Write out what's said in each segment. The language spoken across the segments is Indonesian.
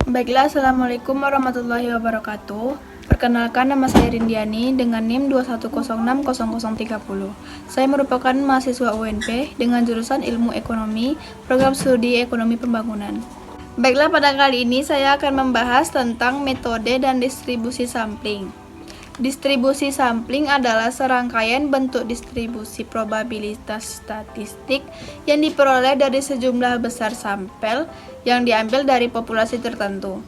Baiklah, Assalamualaikum warahmatullahi wabarakatuh. Perkenalkan, nama saya Rindiani dengan NIM 210600030. Saya merupakan mahasiswa UNP dengan jurusan Ilmu Ekonomi, program studi Ekonomi Pembangunan. Baiklah, pada kali ini saya akan membahas tentang metode dan distribusi sampling. Distribusi sampling adalah serangkaian bentuk distribusi probabilitas statistik yang diperoleh dari sejumlah besar sampel yang diambil dari populasi tertentu.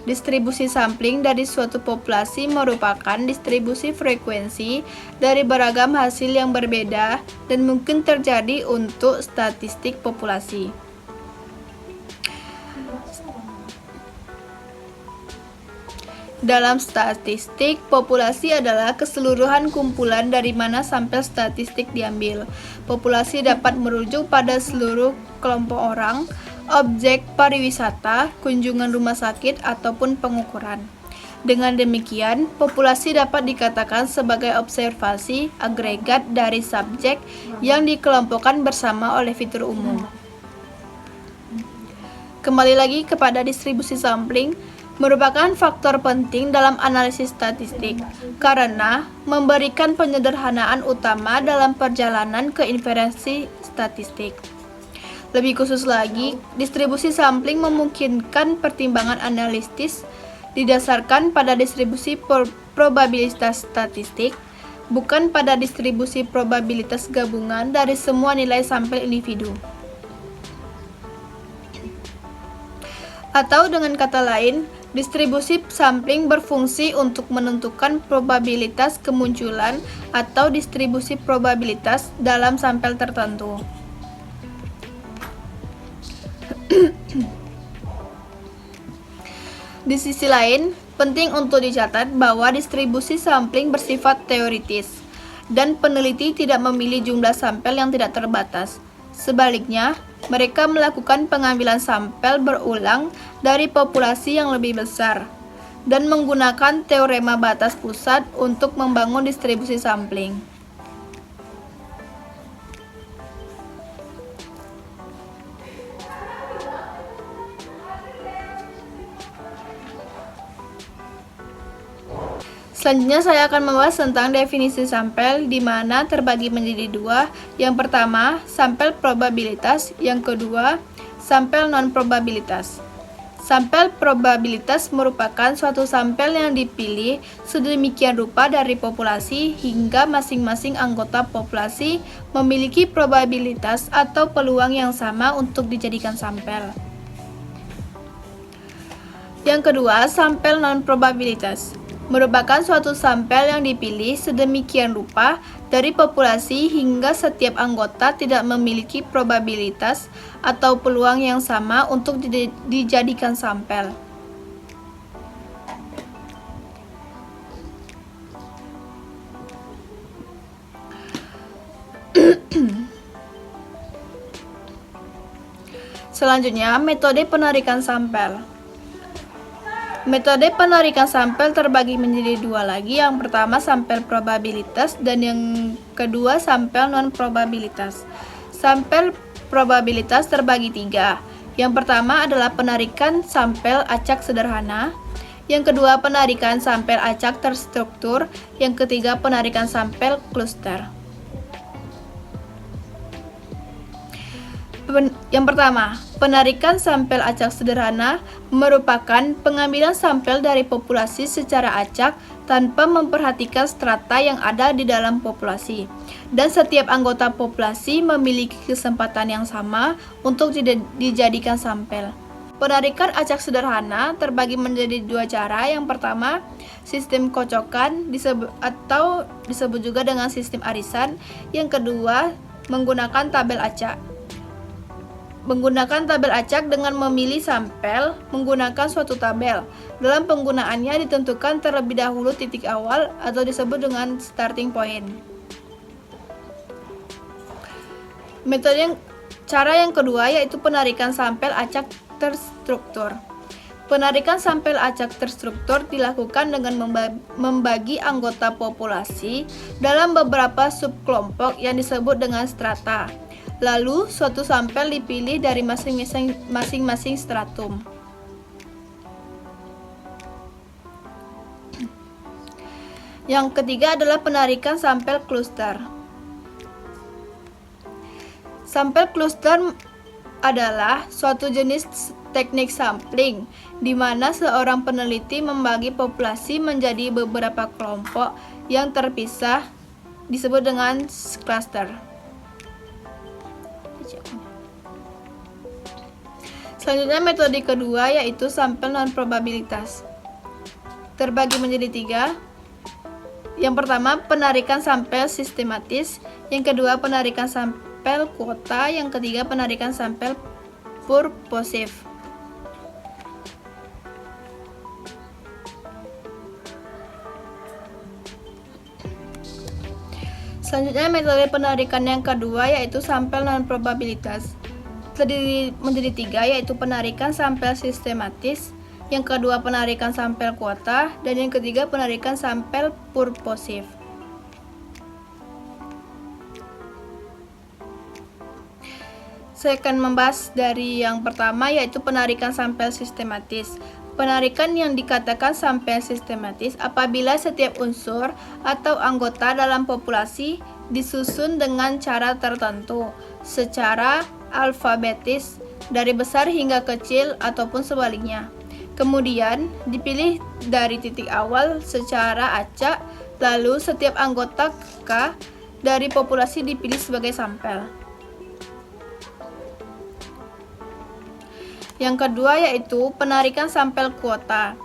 Distribusi sampling dari suatu populasi merupakan distribusi frekuensi dari beragam hasil yang berbeda dan mungkin terjadi untuk statistik populasi. Dalam statistik, populasi adalah keseluruhan kumpulan dari mana sampel statistik diambil. Populasi dapat merujuk pada seluruh kelompok orang, objek pariwisata, kunjungan rumah sakit, ataupun pengukuran. Dengan demikian, populasi dapat dikatakan sebagai observasi agregat dari subjek yang dikelompokkan bersama oleh fitur umum. Kembali lagi kepada distribusi sampling, merupakan faktor penting dalam analisis statistik karena memberikan penyederhanaan utama dalam perjalanan ke inferensi statistik. Lebih khusus lagi, distribusi sampling memungkinkan pertimbangan analitis didasarkan pada distribusi probabilitas statistik, bukan pada distribusi probabilitas gabungan dari semua nilai sampel individu. Atau dengan kata lain, distribusi sampling berfungsi untuk menentukan probabilitas kemunculan atau distribusi probabilitas dalam sampel tertentu. Di sisi lain, penting untuk dicatat bahwa distribusi sampling bersifat teoritis dan peneliti tidak memilih jumlah sampel yang tidak terbatas. Sebaliknya, mereka melakukan pengambilan sampel berulang dari populasi yang lebih besar dan menggunakan teorema batas pusat untuk membangun distribusi sampling. Selanjutnya saya akan membahas tentang definisi sampel di mana terbagi menjadi dua. Yang pertama, sampel probabilitas, yang kedua, sampel non-probabilitas. Sampel probabilitas merupakan suatu sampel yang dipilih sedemikian rupa dari populasi hingga masing-masing anggota populasi memiliki probabilitas atau peluang yang sama untuk dijadikan sampel. Yang kedua, sampel non-probabilitas merupakan suatu sampel yang dipilih sedemikian rupa dari populasi hingga setiap anggota tidak memiliki probabilitas atau peluang yang sama untuk dijadikan sampel. Selanjutnya, metode penarikan sampel. Metode penarikan sampel terbagi menjadi dua lagi. Yang pertama sampel probabilitas dan yang kedua sampel non-probabilitas. Sampel probabilitas terbagi tiga. Yang pertama adalah penarikan sampel acak sederhana. Yang kedua penarikan sampel acak terstruktur. Yang ketiga penarikan sampel kluster. Yang pertama, penarikan sampel acak sederhana merupakan pengambilan sampel dari populasi secara acak tanpa memperhatikan strata yang ada di dalam populasi, dan setiap anggota populasi memiliki kesempatan yang sama untuk dijadikan sampel. Penarikan acak sederhana terbagi menjadi dua cara. Yang pertama, sistem kocokan atau disebut juga dengan sistem arisan. Yang kedua, menggunakan tabel acak. Menggunakan tabel acak dengan memilih sampel menggunakan suatu tabel. Dalam penggunaannya ditentukan terlebih dahulu titik awal atau disebut dengan starting point. Cara yang kedua yaitu penarikan sampel acak terstruktur. Penarikan sampel acak terstruktur dilakukan dengan membagi anggota populasi dalam beberapa subkelompok yang disebut dengan strata. Lalu, suatu sampel dipilih dari masing-masing stratum. Yang ketiga adalah penarikan sampel kluster. Sampel kluster adalah suatu jenis teknik sampling di mana seorang peneliti membagi populasi menjadi beberapa kelompok yang terpisah, disebut dengan cluster. Selanjutnya metode kedua yaitu sampel non-probabilitas. Terbagi menjadi 3. Yang pertama penarikan sampel sistematis, yang kedua penarikan sampel kuota, yang ketiga penarikan sampel purposive. Selanjutnya metode penarikan yang kedua yaitu sampel non-probabilitas. Terdiri menjadi 3 yaitu penarikan sampel sistematis, yang kedua penarikan sampel kuota, dan yang ketiga penarikan sampel purposive. Saya akan membahas dari yang pertama yaitu penarikan sampel sistematis. Penarikan yang dikatakan sampel sistematis apabila setiap unsur atau anggota dalam populasi disusun dengan cara tertentu secara alfabetis dari besar hingga kecil ataupun sebaliknya. Kemudian dipilih dari titik awal secara acak, lalu setiap anggota K dari populasi dipilih sebagai sampel. Yang kedua yaitu penarikan sampel kuota.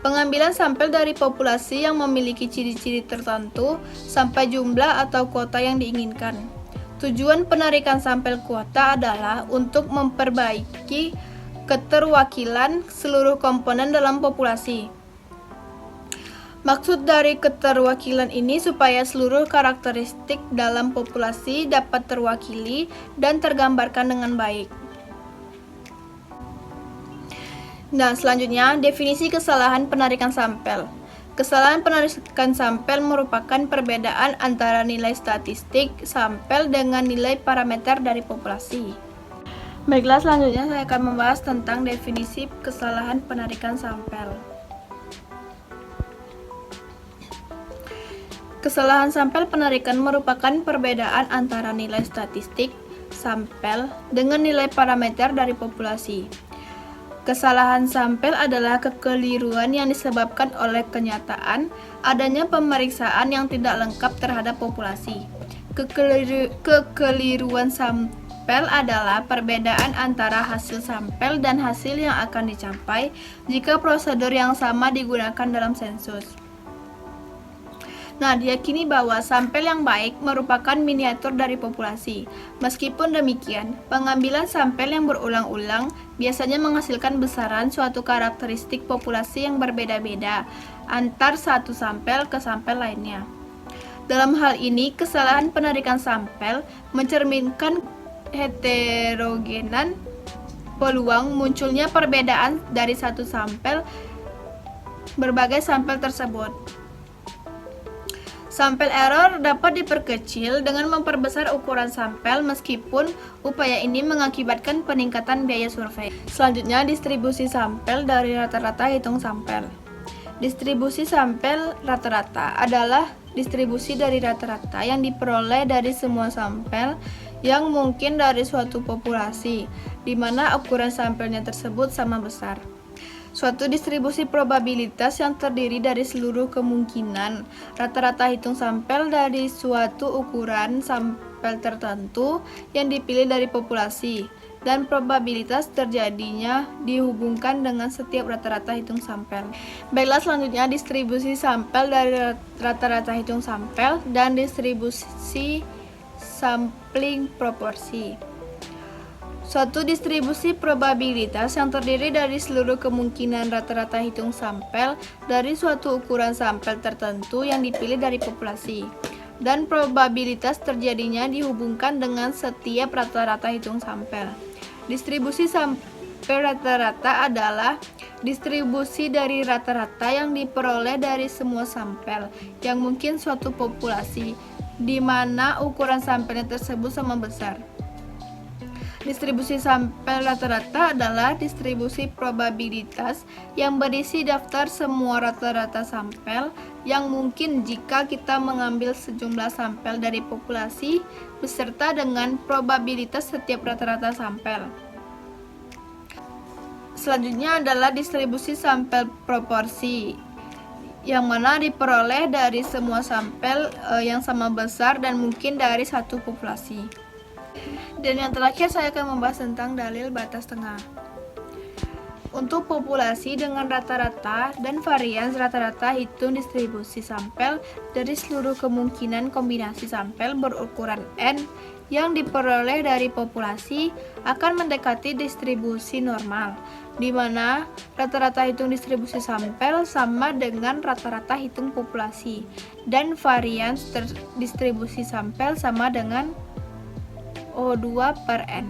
Pengambilan sampel dari populasi yang memiliki ciri-ciri tertentu sampai jumlah atau kuota yang diinginkan. Tujuan penarikan sampel kuota adalah untuk memperbaiki keterwakilan seluruh komponen dalam populasi. Maksud dari keterwakilan ini supaya seluruh karakteristik dalam populasi dapat terwakili dan tergambarkan dengan baik. Nah, selanjutnya definisi kesalahan penarikan sampel. Kesalahan penarikan sampel merupakan perbedaan antara nilai statistik sampel dengan nilai parameter dari populasi. Baiklah, selanjutnya saya akan membahas tentang definisi kesalahan penarikan sampel. Kesalahan sampel penarikan merupakan perbedaan antara nilai statistik sampel dengan nilai parameter dari populasi. Kesalahan sampel adalah kekeliruan yang disebabkan oleh kenyataan adanya pemeriksaan yang tidak lengkap terhadap populasi. Kekeliruan sampel adalah perbedaan antara hasil sampel dan hasil yang akan dicapai jika prosedur yang sama digunakan dalam sensus. Nah, diyakini bahwa sampel yang baik merupakan miniatur dari populasi. Meskipun demikian, pengambilan sampel yang berulang-ulang biasanya menghasilkan besaran suatu karakteristik populasi yang berbeda-beda antar satu sampel ke sampel lainnya. Dalam hal ini, kesalahan penarikan sampel mencerminkan heterogenan peluang munculnya perbedaan dari satu sampel berbagai sampel tersebut. Sampel error dapat diperkecil dengan memperbesar ukuran sampel meskipun upaya ini mengakibatkan peningkatan biaya survei. Selanjutnya, distribusi sampel dari rata-rata hitung sampel. Distribusi sampel rata-rata adalah distribusi dari rata-rata yang diperoleh dari semua sampel yang mungkin dari suatu populasi, di mana ukuran sampelnya tersebut sama besar. Suatu distribusi probabilitas yang terdiri dari seluruh kemungkinan rata-rata hitung sampel dari suatu ukuran sampel tertentu yang dipilih dari populasi, dan probabilitas terjadinya dihubungkan dengan setiap rata-rata hitung sampel. Baiklah, selanjutnya distribusi sampel dari rata-rata hitung sampel dan distribusi sampling proporsi. Suatu distribusi probabilitas yang terdiri dari seluruh kemungkinan rata-rata hitung sampel dari suatu ukuran sampel tertentu yang dipilih dari populasi, dan probabilitas terjadinya dihubungkan dengan setiap rata-rata hitung sampel. Distribusi sampel rata-rata adalah distribusi dari rata-rata yang diperoleh dari semua sampel yang mungkin suatu populasi, di mana ukuran sampelnya tersebut sama besar. Distribusi sampel rata-rata adalah distribusi probabilitas yang berisi daftar semua rata-rata sampel yang mungkin jika kita mengambil sejumlah sampel dari populasi beserta dengan probabilitas setiap rata-rata sampel. Selanjutnya adalah distribusi sampel proporsi, yang mana diperoleh dari semua sampel yang sama besar dan mungkin dari satu populasi. Dan yang terakhir saya akan membahas tentang dalil batas tengah. Untuk populasi dengan rata-rata dan varians rata-rata, hitung distribusi sampel dari seluruh kemungkinan kombinasi sampel berukuran N yang diperoleh dari populasi akan mendekati distribusi normal, di mana rata-rata hitung distribusi sampel sama dengan rata-rata hitung populasi, dan varians distribusi sampel sama dengan O2/N.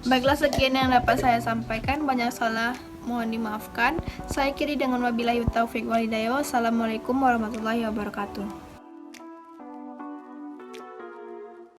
Baiklah, sekian yang dapat saya sampaikan. Banyak salah, mohon dimaafkan. Saya akhiri dengan wabillahi taufiq wal hidayah. Wassalamualaikum warahmatullahi wabarakatuh.